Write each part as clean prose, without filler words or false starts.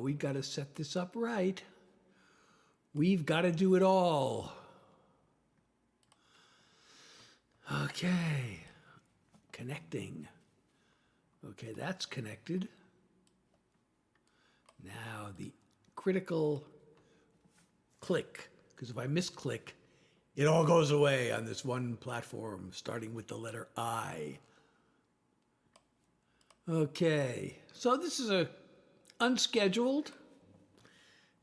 we got to set this up right. We've got to do it all. Okay, connecting. Okay, that's connected. Now the critical click, because if I misclick, it all goes away on this one platform, starting with the letter I. Okay, so this is a unscheduled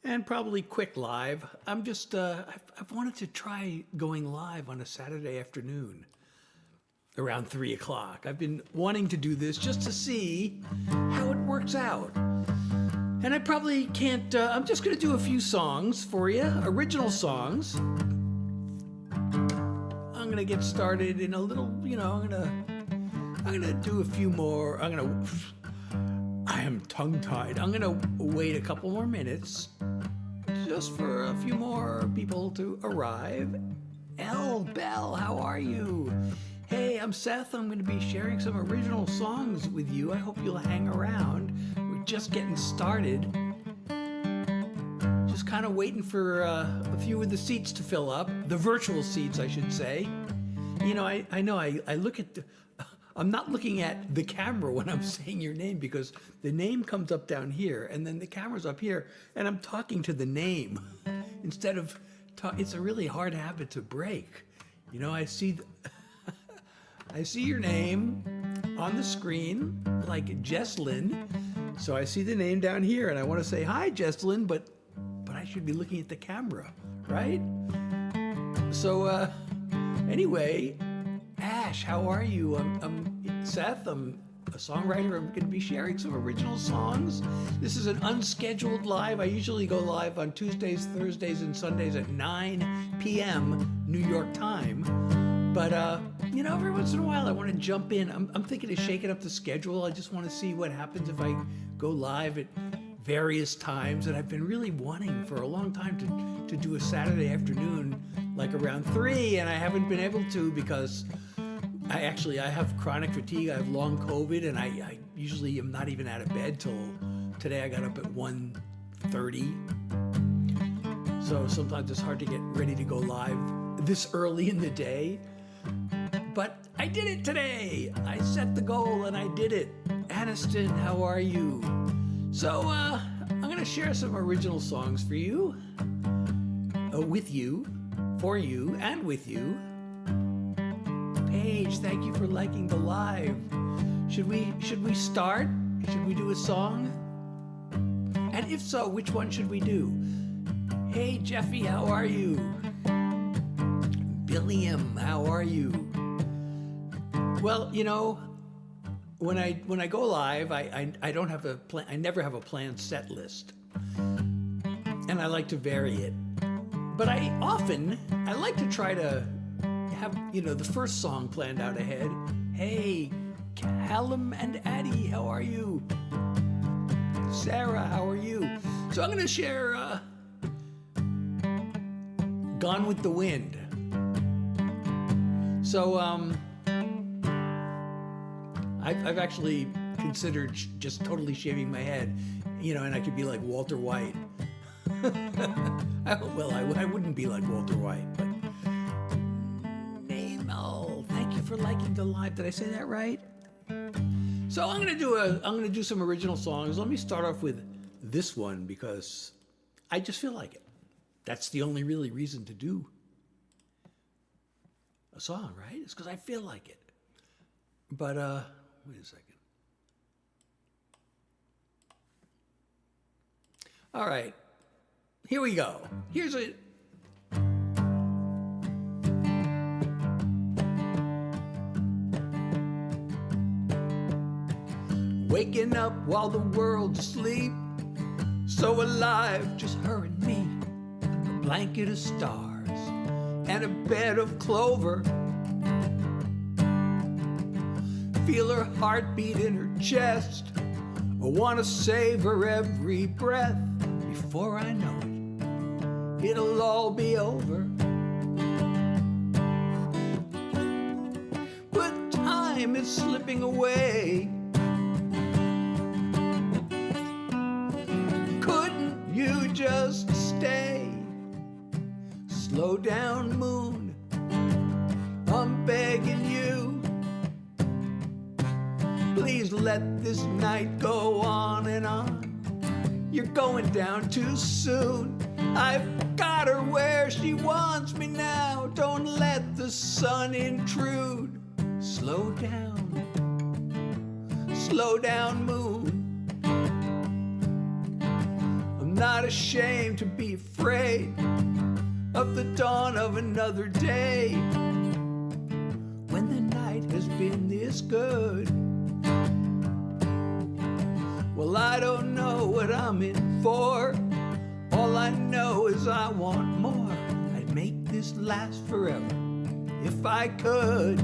and probably quick live. I'm just, I've wanted to try going live on a Saturday afternoon around 3 o'clock. I've been wanting to do this just to see how it works out. And I probably can't, I'm just gonna do a few songs for you, original songs. I'm gonna get started in a little, I'm gonna do a few more. I am tongue-tied. I'm gonna wait a couple more minutes just for a few more people to arrive. Belle, how are you? Hey, I'm Seth. I'm gonna be sharing some original songs with you. I hope you'll hang around. We're just getting started. Just kind of waiting for a few of the seats to fill up. The virtual seats, I should say. I look at I'm not looking at the camera when I'm saying your name, because the name comes up down here and then the camera's up here and I'm talking to the name instead of it's a really hard habit to break. I see I see your name on the screen like Jesslyn. So I see the name down here and I want to say hi, Jesslyn, but I should be looking at the camera, right? So anyway, Ash, how are you? I'm Seth. I'm a songwriter. I'm going to be sharing some original songs. This is an unscheduled live. I usually go live on Tuesdays, Thursdays, and Sundays at 9 p.m. New York time. But, every once in a while I want to jump in. I'm thinking of shaking up the schedule. I just want to see what happens if I go live at various times. And I've been really wanting for a long time to do a Saturday afternoon, like around 3, and I haven't been able to because I have chronic fatigue. I have long COVID, and I usually am not even out of bed till today. I got up at 1:30. So sometimes it's hard to get ready to go live this early in the day. But I did it today. I set the goal and I did it. Aniston, how are you? So I'm going to share some original songs for you, with you, for you, and with you. Paige, thank you for liking the live. Should we start? Should we do a song? And if so, which one should we do? Hey Jeffy, how are you? Billiam, how are you? Well, when I go live, I don't have a plan. I never have a planned set list, and I like to vary it. But I like to try to have the first song planned out ahead. Hey, Callum and Addie, how are you? Sarah, how are you? So I'm gonna share "Gone with the Wind." So I've actually considered just totally shaving my head, and I could be like Walter White. I wouldn't be like Walter White, but Namel, thank you for liking the live. Did I say that right? So I'm gonna do some original songs. Let me start off with this one because I just feel like it. That's the only really reason to do a song, right? It's because I feel like it. But wait a second. All right, here we go. Here's a waking up while the world's asleep, so alive, just her and me, a blanket of stars and a bed of clover. Feel her heartbeat in her chest. I want to savor every breath. Before I know it, it'll all be over. But time is slipping away. Could just stay? Slow down, moon, I'm begging you. Please let this night go on and on. You're going down too soon. I've got her where she wants me now. Don't let the sun intrude. Slow down, moon. I'm not ashamed to be afraid of the dawn of another day, when the night has been this good. Well, I don't know what I'm in for. All I know is I want more. I'd make this last forever if I could.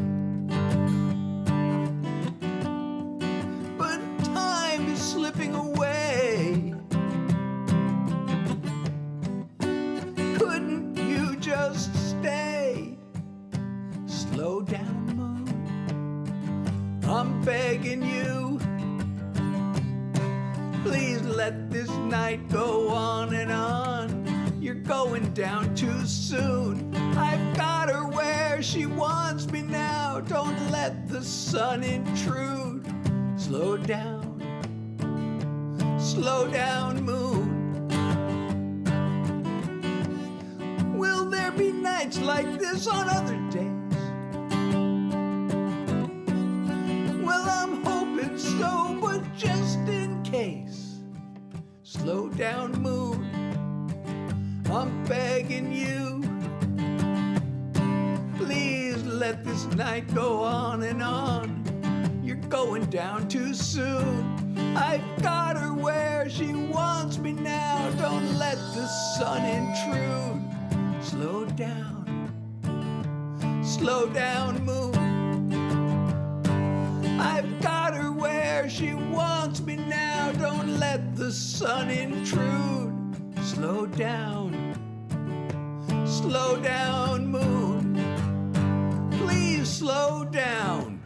But time is slipping away. Couldn't you just stay? Slow down, moon, I'm begging you. Please let this night go on and on. You're going down too soon. I've got her where she wants me now. Don't let the sun intrude. Slow down, moon. Will there be nights like this on other days? Well, I'm hoping so, but just in case. Slow down, moon, I'm begging you. Please let this night go on and on. You're going down too soon. I've got her where she wants me now. Don't let the sun intrude. Slow down, moon. I've got her where she wants me now. Don't let the sun intrude. Slow down, moon. Please slow down.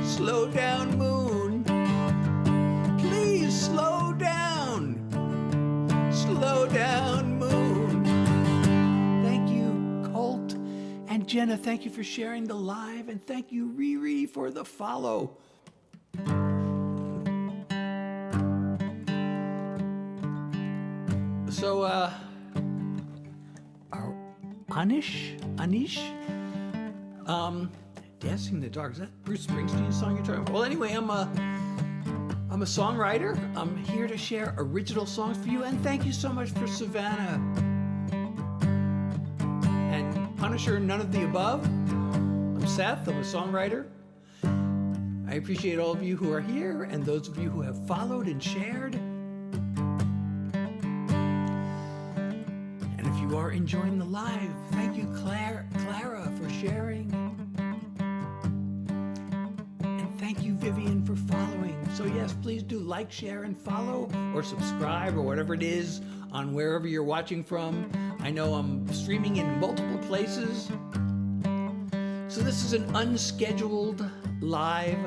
Slow down, moon. Please slow down. Slow down, moon. Thank you, Colt and Jenna. Thank you for sharing the live, and thank you, Riri, for the follow. So, Anish, Dancing in the Dark. Is that Bruce Springsteen's song you're talking about? Well, anyway, I'm a songwriter. I'm here to share original songs for you, and thank you so much for Savannah and Punisher, none of the above. I'm Seth. I'm a songwriter. I appreciate all of you who are here and those of you who have followed and shared. And if you are enjoying the live, thank you, Clara, for sharing. And thank you, Vivian, for following. So yes, please do like, share, and follow, or subscribe, or whatever it is on wherever you're watching from. I know I'm streaming in multiple places. So this is an unscheduled live.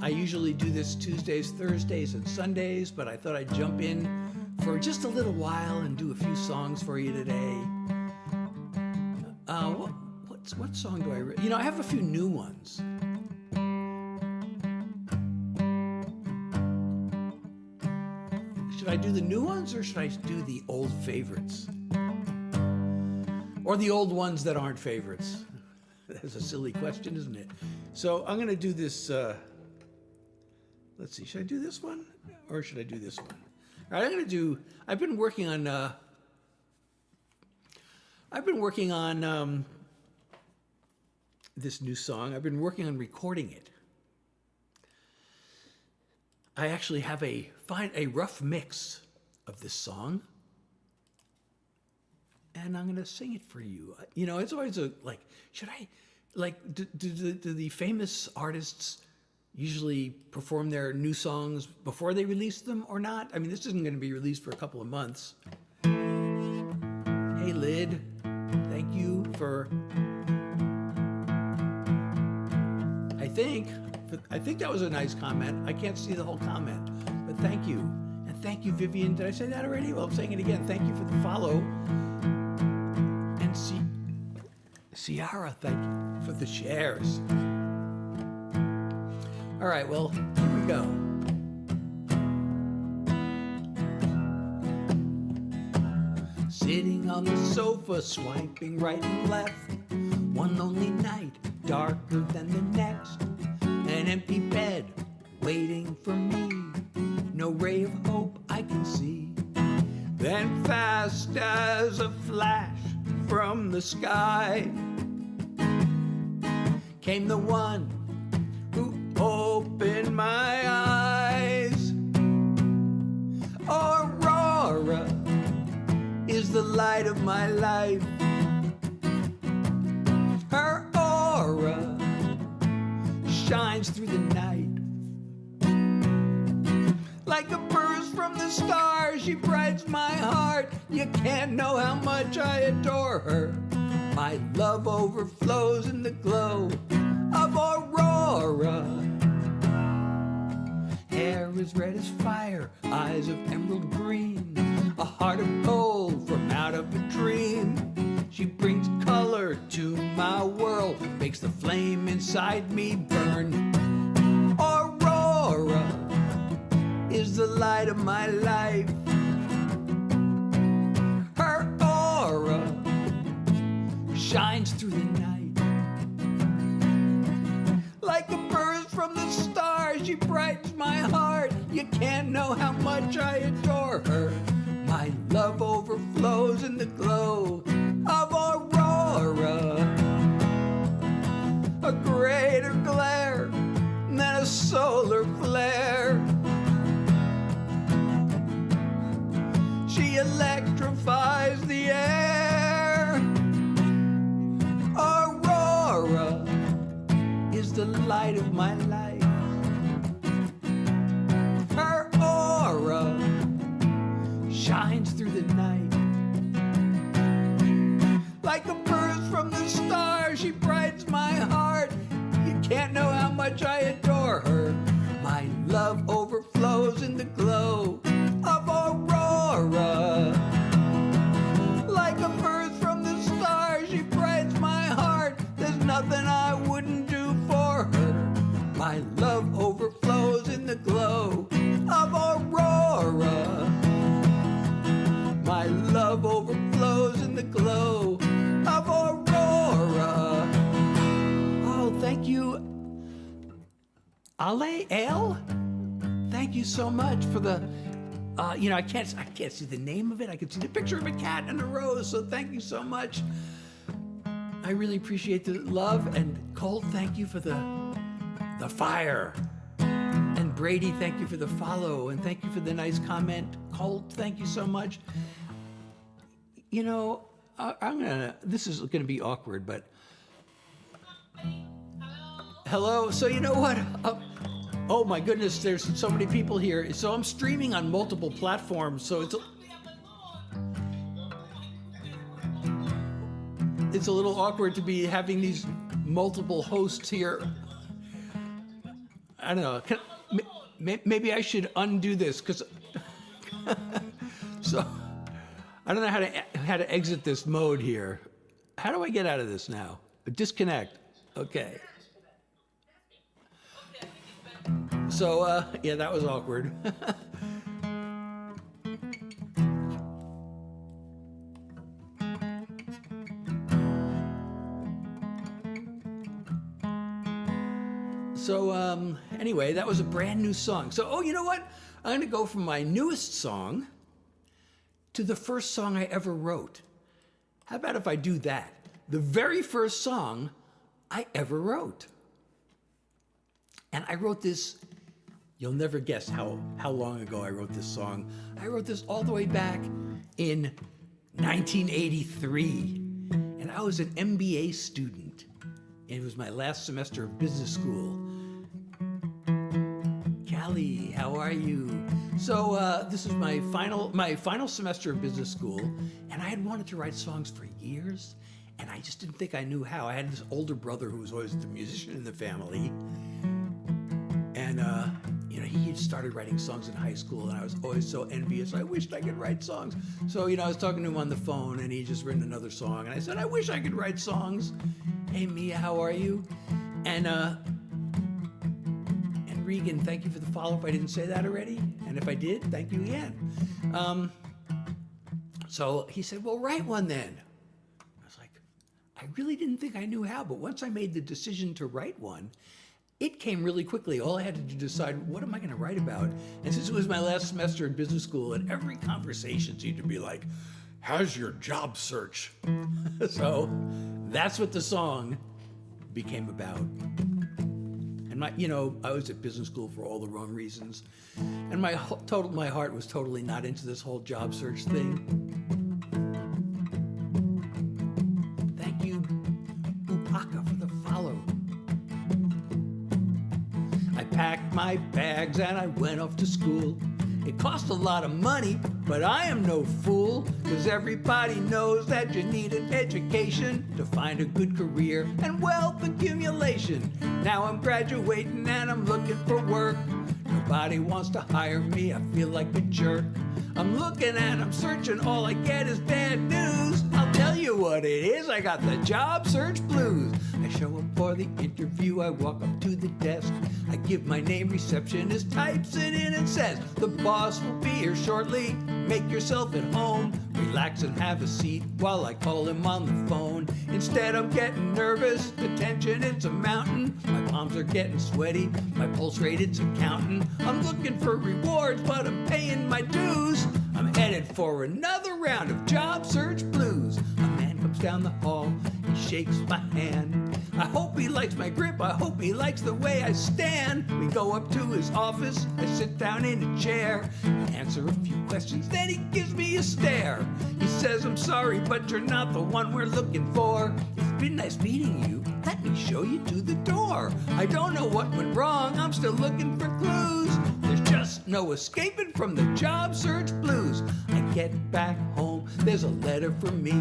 I usually do this Tuesdays, Thursdays, and Sundays, but I thought I'd jump in for just a little while and do a few songs for you today. What song do I... I have a few new ones. Should I do the new ones, or should I do the old favorites? Or the old ones that aren't favorites? That's a silly question, isn't it? So I'm going to do this... let's see, should I do this one, or should I do this one? All right, I've been working on this new song. I've been working on recording it. I actually have a rough mix of this song, and I'm going to sing it for you. It's always do the famous artists usually perform their new songs before they release them or not? I mean, this isn't going to be released for a couple of months. Hey, Lyd, thank you for... I think that was a nice comment. I can't see the whole comment, but thank you. And thank you, Vivian. Did I say that already? Well, I'm saying it again. Thank you for the follow. And Ciara, thank you for the shares. All right, well, here we go. Sitting on the sofa, swiping right and left. One lonely night, darker than the next. An empty bed, waiting for me. No ray of hope I can see. Then fast as a flash from the sky came the one who opened my eyes. Aurora is the light of my life. Her aura shines through the night. Like a burst from the stars, she brightens my heart. You can't know how much I adore her. My love overflows in the glow of Aurora. Hair is red as fire, eyes of emerald green, a heart of gold from out of a dream. She brings color to my world, makes the flame inside me burn. Aurora is the light of my life. Her aura shines through the night. Like a burst from the stars, she brightens my heart. You can't know how much I adore her. My love overflows in the glow of Aurora. A greater glare than a solar flare. She electrifies the air. Aurora is the light of my life. Her aura shines through the night. Like a burst from the stars, she brightens my heart. You can't know how much I adore her. My love overflows in the glow of Aurora. Like a burst from the stars, she brightens my heart. There's nothing I wouldn't do for her. My love overflows in the glow of Aurora. My love overflows in the glow of Aurora. Oh, thank you, Ale? Thank you so much for the, I can't see the name of it. I can see the picture of a cat and a rose, so thank you so much. I really appreciate the love. And Colt, thank you for the fire. And Brady, thank you for the follow. And thank you for the nice comment. Colt, thank you so much. You know, this is gonna be awkward, but. Hello, so you know what? Oh my goodness, there's so many people here. So I'm streaming on multiple platforms, so it's a little awkward to be having these multiple hosts here. I don't know, maybe I should undo this, because, so, I don't know how to exit this mode here. How do I get out of this now? Disconnect, okay. So, yeah, that was awkward. So, anyway, that was a brand new song. So, oh, you know what? I'm going to go from my newest song to the first song I ever wrote. How about if I do that? The very first song I ever wrote. And I wrote this, you'll never guess how long ago I wrote this song. I wrote this all the way back in 1983. And I was an MBA student. And it was my last semester of business school. Callie, how are you? So this is my final semester of business school, and I had wanted to write songs for years, and I just didn't think I knew how. I had this older brother who was always the musician in the family, and he had started writing songs in high school, and I was always so envious. I wished I could write songs. So, I was talking to him on the phone, and he just written another song, and I said, I wish I could write songs. Hey, Mia, how are you? And Regan, thank you for the follow-up. I didn't say that already, and if I did, thank you again. So he said, well, write one then. I was like, I really didn't think I knew how, but once I made the decision to write one, it came really quickly. All I had to do decide, what am I going to write about? And since it was my last semester in business school, and every conversation seemed to be like, how's your job search? So that's what the song became about. And I was at business school for all the wrong reasons. And my heart was totally not into this whole job search thing. Thank you, Upaka, for the follow. I packed my bags and I went off to school. It cost a lot of money, but I am no fool, 'cause everybody knows that you need an education to find a good career and wealth accumulation. Now I'm graduating and I'm looking for work. Nobody wants to hire me, I feel like a jerk. I'm looking and I'm searching, all I get is bad news. I'll tell you what it is, I got the job search blues. I show up for the interview, I walk up to the desk. I give my name, receptionist types it in and says, the boss will be here shortly, make yourself at home. Relax and have a seat while I call him on the phone. Instead I'm getting nervous, the tension it's a mountain. My palms are getting sweaty, my pulse rate it's a counting. I'm looking for rewards, but I'm paying my dues. I'm headed for another round of job search blues. A man comes down the hall, he shakes my hand. I hope he likes my grip, I hope he likes the way I stand. We go up to his office, I sit down in a chair, answer a few questions, then he gives me a stare. He says, I'm sorry, but you're not the one we're looking for. It's been nice meeting you, let me show you to the door. I don't know what went wrong, I'm still looking for clues. There's just no escaping from the job search blues. I get back home, there's a letter from me.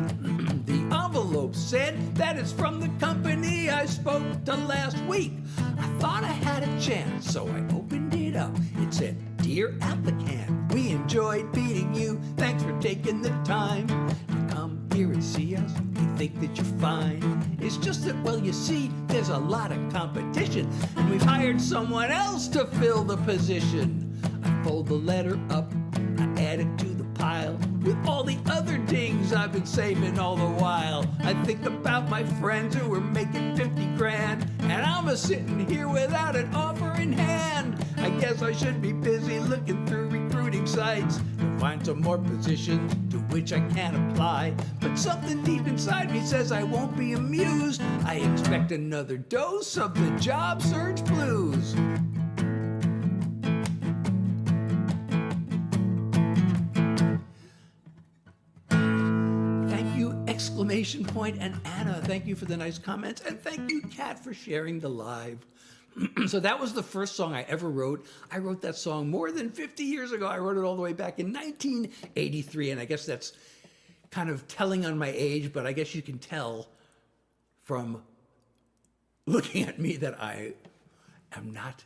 The envelope said that it's from the company I spoke to last week. I thought I had a chance, so I opened it up. It said, Dear applicant, we enjoyed meeting you. Thanks for taking the time to come here and see us. We think that you're fine. It's just that, well, you see, there's a lot of competition, and we've hired someone else to fill the position. I fold the letter up, I add it to the pile with all the other dings I've been saving all the while. I think about my friends who are making 50 grand, and I'm sitting here without an offer in hand. I guess I should be busy looking through recruiting sites to find some more positions to which I can apply. But something deep inside me says I won't be amused. I expect another dose of the job search blues. Exclamation point, and Anna, thank you for the nice comments, and thank you, Kat, for sharing the live. So that was the first song I ever wrote. I wrote that song more than 50 years ago. I wrote it all the way back in 1983, and I guess that's kind of telling on my age, but I guess you can tell from looking at me that I am not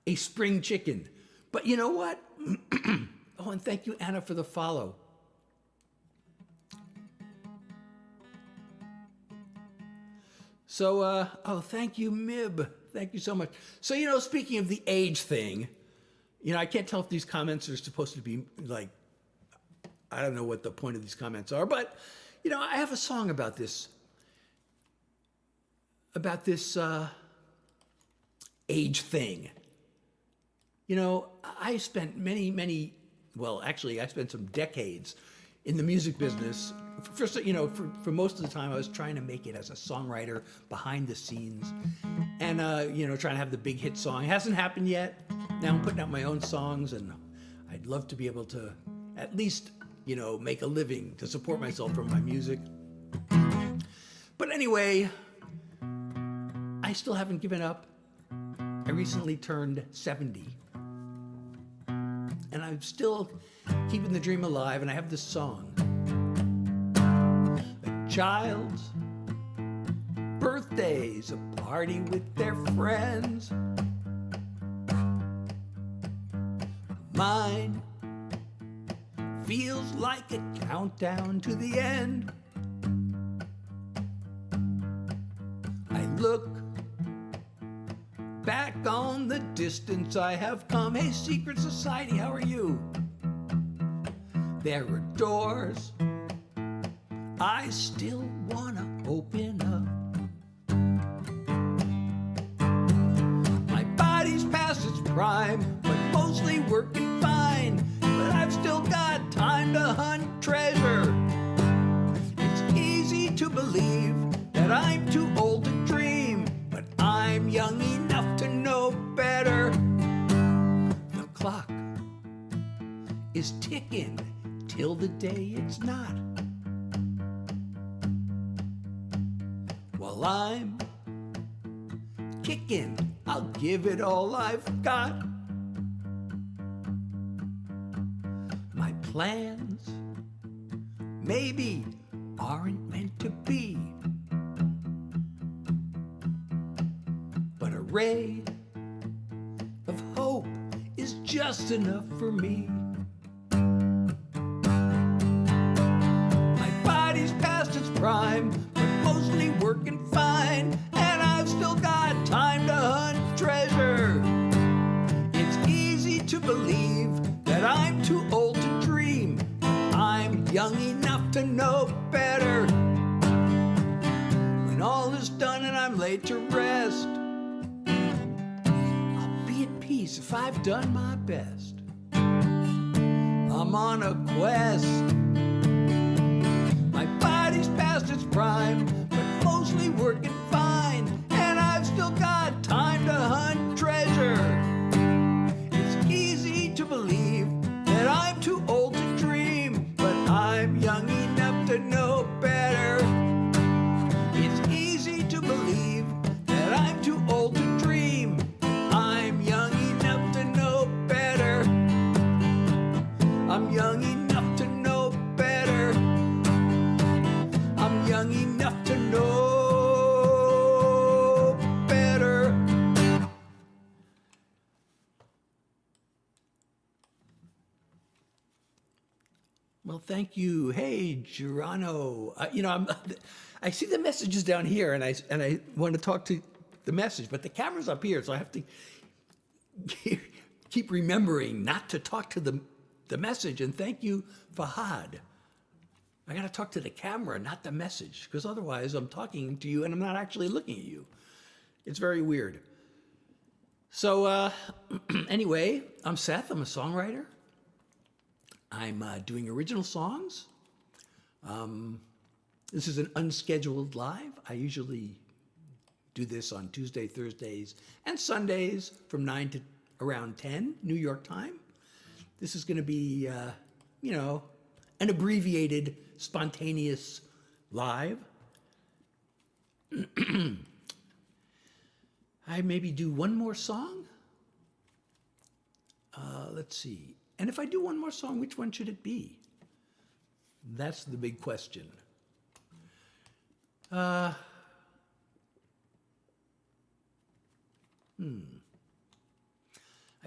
a spring chicken. But you know what? Oh, and thank you, Anna, for the follow. So, thank you, Mib. Thank you so much. So, speaking of the age thing, I can't tell if these comments are supposed to be like, I don't know what the point of these comments are, but, I have a song about this age thing. I spent I spent some decades in the music business. First, for most of the time, I was trying to make it as a songwriter behind the scenes, and trying to have the big hit song. It hasn't happened yet. Now I'm putting out my own songs, and I'd love to be able to at least make a living to support myself from my music. But anyway, I still haven't given up. I recently turned 70, and I'm still keeping the dream alive, and I have this song. A child's birthday's a party with their friends. Mine feels like a countdown to the end. I look back on the distance I have come. Hey, secret society, how are you? There are doors I still wanna open up. My body's past its prime, but mostly working fine. But I've still got time to hunt treasure. It's easy to believe that I'm too old to dream, but I'm young enough to know better. The clock is ticking till the day it's not. While I'm kicking, I'll give it all I've got. My plans maybe aren't meant to be, but a ray of hope is just enough for me. My body's past its prime, but mostly working fine, and I've still got time to hunt treasure. It's easy to believe that I'm too old to dream. I'm young enough to know better. When all is done and I'm laid to rest, I'll be at peace if I've done my best. I'm on a quest. My body's past its prime, but mostly working fine, and I've still got time to hunt treasure. It's easy to believe that I'm too old to dream, but I'm young enough to know better. It's easy to believe that I'm too old to dream. I'm young enough to know better. I'm young enough to know better. I'm young enough to know better. Well, thank you. Hey, Girano. I see the messages down here, and I want to talk to the message, but the camera's up here, so I have to keep remembering not to talk to the message. And thank you, Fahad. I got to talk to the camera, not the message, because otherwise I'm talking to you and I'm not actually looking at you. It's very weird. So anyway, I'm Seth. I'm a songwriter. I'm doing original songs. This is an unscheduled live. I usually do this on Tuesday, Thursdays, and Sundays from 9 to around 10, New York time. This is going to be, an abbreviated, spontaneous live. I maybe do one more song. Let's see. And if I do one more song, which one should it be? That's the big question. I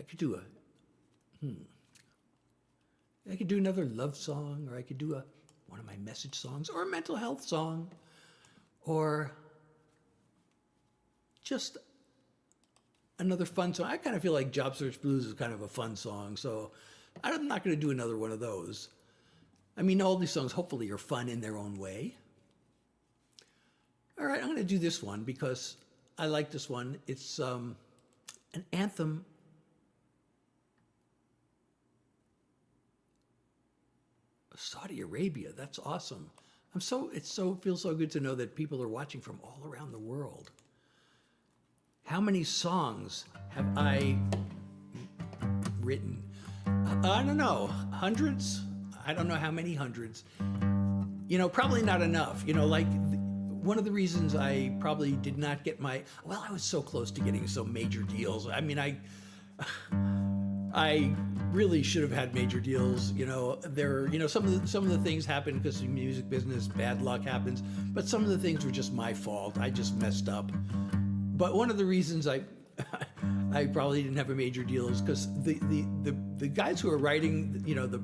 could do I could do another love song, or I could do one of my message songs, or a mental health song, or just another fun song. I kind of feel like Job Search Blues is kind of a fun song, so I'm not going to do another one of those. I mean, all these songs hopefully are fun in their own way. All right, I'm going to do this one because I like this one. It's an anthem of Saudi Arabia. That's awesome. It feels so good to know that people are watching from all around the world. How many songs have I written? I don't know, hundreds? I don't know how many hundreds. Probably not enough. One of the reasons I probably did not get I was so close to getting some major deals. I mean, I really should have had major deals. Some of the things happen because the music business, bad luck happens, but some of the things were just my fault. I just messed up. But one of the reasons I I probably didn't have a major deal is because the guys who are writing, you know, the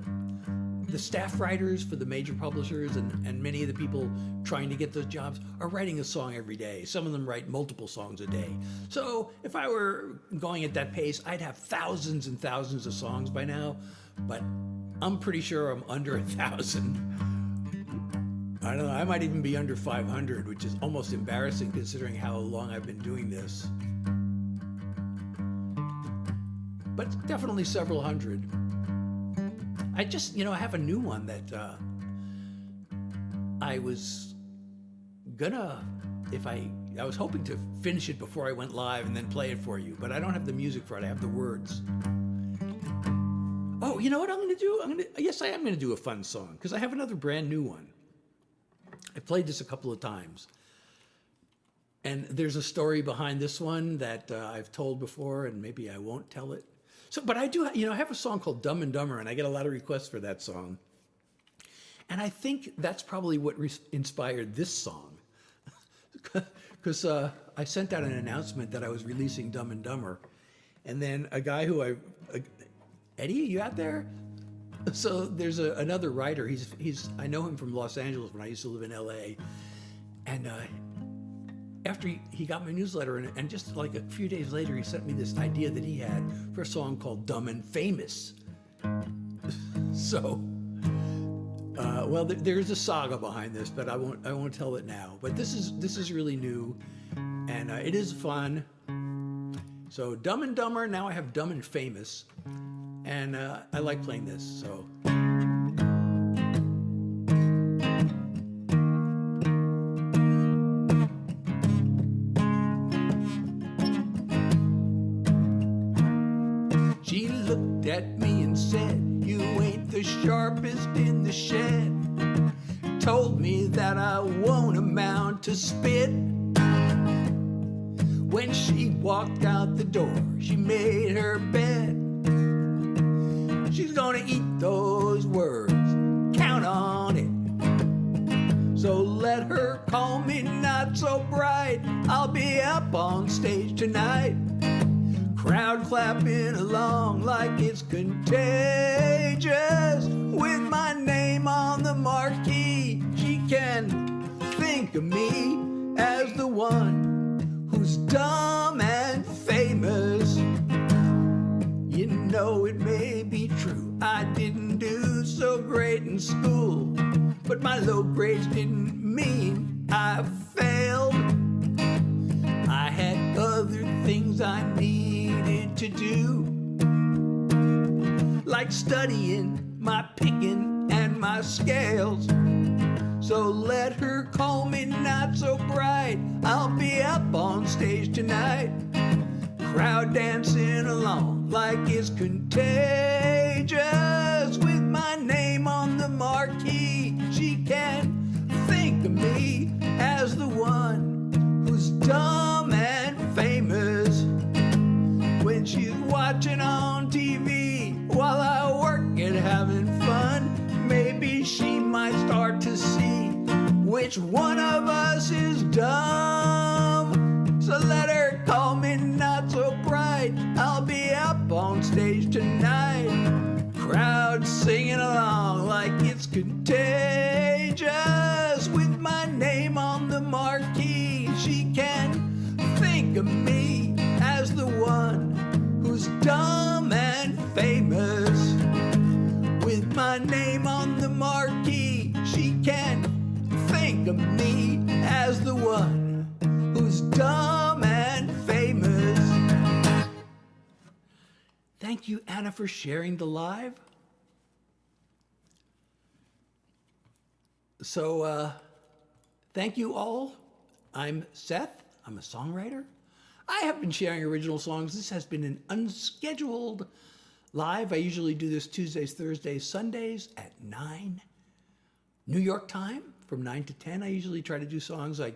staff writers for the major publishers and many of the people trying to get those jobs are writing a song every day. Some of them write multiple songs a day. So if I were going at that pace, I'd have thousands and thousands of songs by now, but I'm pretty sure I'm under 1,000. I don't know, I might even be under 500, which is almost embarrassing considering how long I've been doing this. But definitely several hundred. I just, you know, I have a new one that I was gonna, I was hoping to finish it before I went live and then play it for you, but I don't have the music for it, I have the words. Oh, you know what I'm gonna do? Yes, I am gonna do a fun song, because I have another brand new one. I played this a couple of times. And there's a story behind this one that I've told before, and maybe I won't tell it. So, but I do, you know, I have a song called Dumb and Dumber, and I get a lot of requests for that song. And I think that's probably what inspired this song. Because I sent out an announcement that I was releasing Dumb and Dumber. And then a guy who Eddie, you out there? So there's another writer, I know him from Los Angeles when I used to live in LA. And after he got my newsletter, and just like a few days later, he sent me this idea that he had for a song called Dumb and Famous. So, well, there's a saga behind this, but I won't tell it now. But this is really new, and it is fun. So Dumb and Dumber, now I have Dumb and Famous, and I like playing this, so. She looked at me and said, "You ain't the sharpest in the shed." Told me that I won't amount to spit. When she walked out the door, she made her bed. She's gonna eat those words, count on it. So let her call me not so bright. I'll be up on stage tonight. Crowd clapping along like it's contagious. With my name on the marquee, she can think of me as the one who's dumb and famous. You know, it may be true I didn't do so great in school, but my low grades didn't mean I failed. I had other things I needed to do, like studying my picking and my scales. So let her call me not so bright. I'll be up on stage tonight. Crowd dancing along like it's contagious. With my name on the marquee, she can think of me as the one who's dumb and famous. When she's watching on TV while I work and having fun, maybe she might start to see which one of us is dumb. So let her call me not so bright. I'll be up on stage tonight. Crowd singing along like it's contagious. With my name on the marquee, she can think of me as the one who's dumb and famous. With my name on the marquee, she can think of me as the one who's dumb and famous. Thank you, Anna, for sharing the live. So, thank you all. I'm Seth. I'm a songwriter. I have been sharing original songs. This has been an unscheduled live. I usually do this Tuesdays, Thursdays, Sundays at 9 New York time, from 9 to 10. I usually try to do songs. I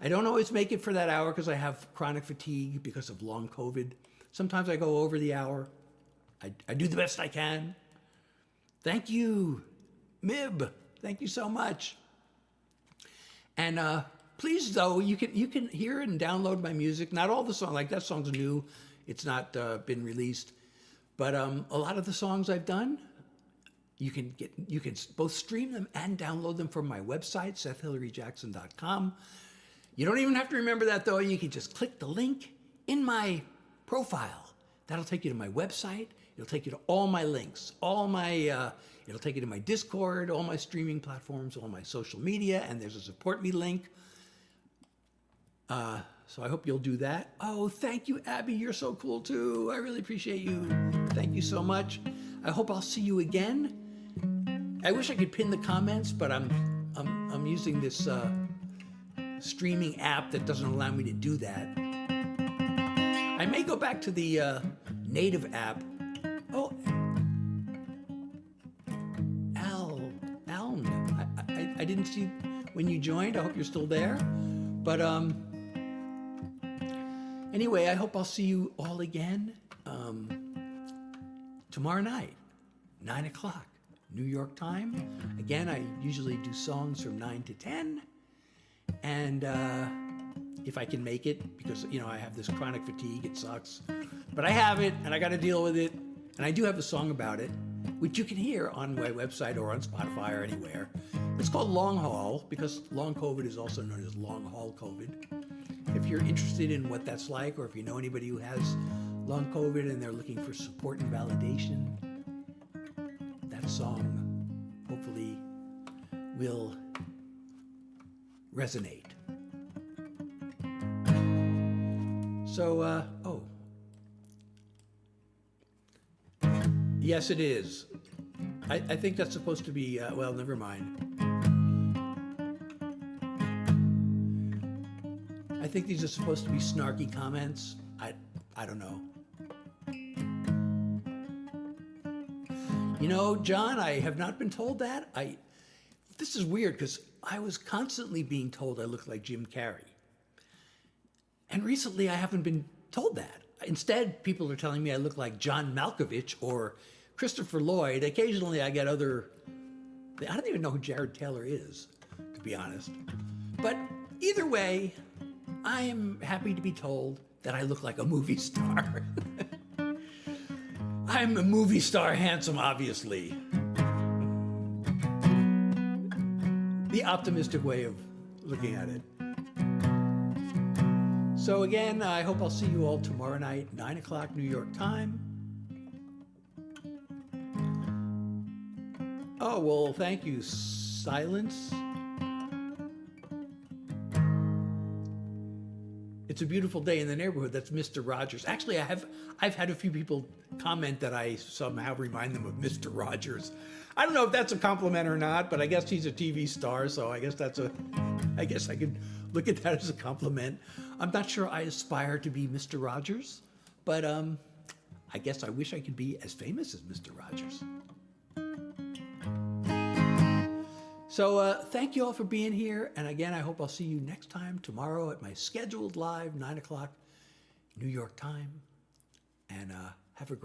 don't always make it for that hour because I have chronic fatigue because of long COVID. Sometimes I go over the hour. I do the best I can. Thank you, Mib. Thank you so much. And Please, though, you can hear and download my music. Not all the songs, like that song's new. It's not been released. But a lot of the songs I've done, you can both stream them and download them from my website, SethHilaryJackson.com. You don't even have to remember that, though. You can just click the link in my profile. That'll take you to my website. It'll take you to all my links, it'll take you to my Discord, all my streaming platforms, all my social media, and there's a support me link. So I hope you'll do that. Oh, thank you, Abby. You're so cool too. I really appreciate you. Thank you so much. I hope I'll see you again. I wish I could pin the comments, but I'm using this streaming app that doesn't allow me to do that. I may go back to the native app. Oh, Aln. I didn't see when you joined. I hope you're still there. But anyway, I hope I'll see you all again tomorrow night, 9 o'clock, New York time. Again, I usually do songs from 9 to 10. And if I can make it, because, you know, I have this chronic fatigue, it sucks. But I have it, and I got to deal with it. And I do have a song about it, which you can hear on my website or on Spotify or anywhere. It's called Long Haul, because long COVID is also known as long haul COVID. If you're interested in what that's like, or if you know anybody who has long COVID and they're looking for support and validation, that song hopefully will resonate. So, yes, it is. I think that's supposed to be, well, never mind. I think these are supposed to be snarky comments. I don't know. You know, John, I have not been told that. This is weird because I was constantly being told I look like Jim Carrey. And recently I haven't been told that. Instead, people are telling me I look like John Malkovich or Christopher Lloyd. Occasionally I get I don't even know who Jared Taylor is, to be honest. But either way, I am happy to be told that I look like a movie star. I'm a movie star handsome, obviously. The optimistic way of looking at it. So again, I hope I'll see you all tomorrow night, 9 o'clock New York time. Oh, well, thank you, Silence. It's a beautiful day in the neighborhood. That's Mr. Rogers. Actually, I've had a few people comment that I somehow remind them of Mr. Rogers. I don't know if that's a compliment or not, but I guess he's a TV star, so I guess I could look at that as a compliment. I'm not sure I aspire to be Mr. Rogers, but I guess I wish I could be as famous as Mr. Rogers. So thank you all for being here. And again, I hope I'll see you next time tomorrow at my scheduled live 9 o'clock New York time. And have a great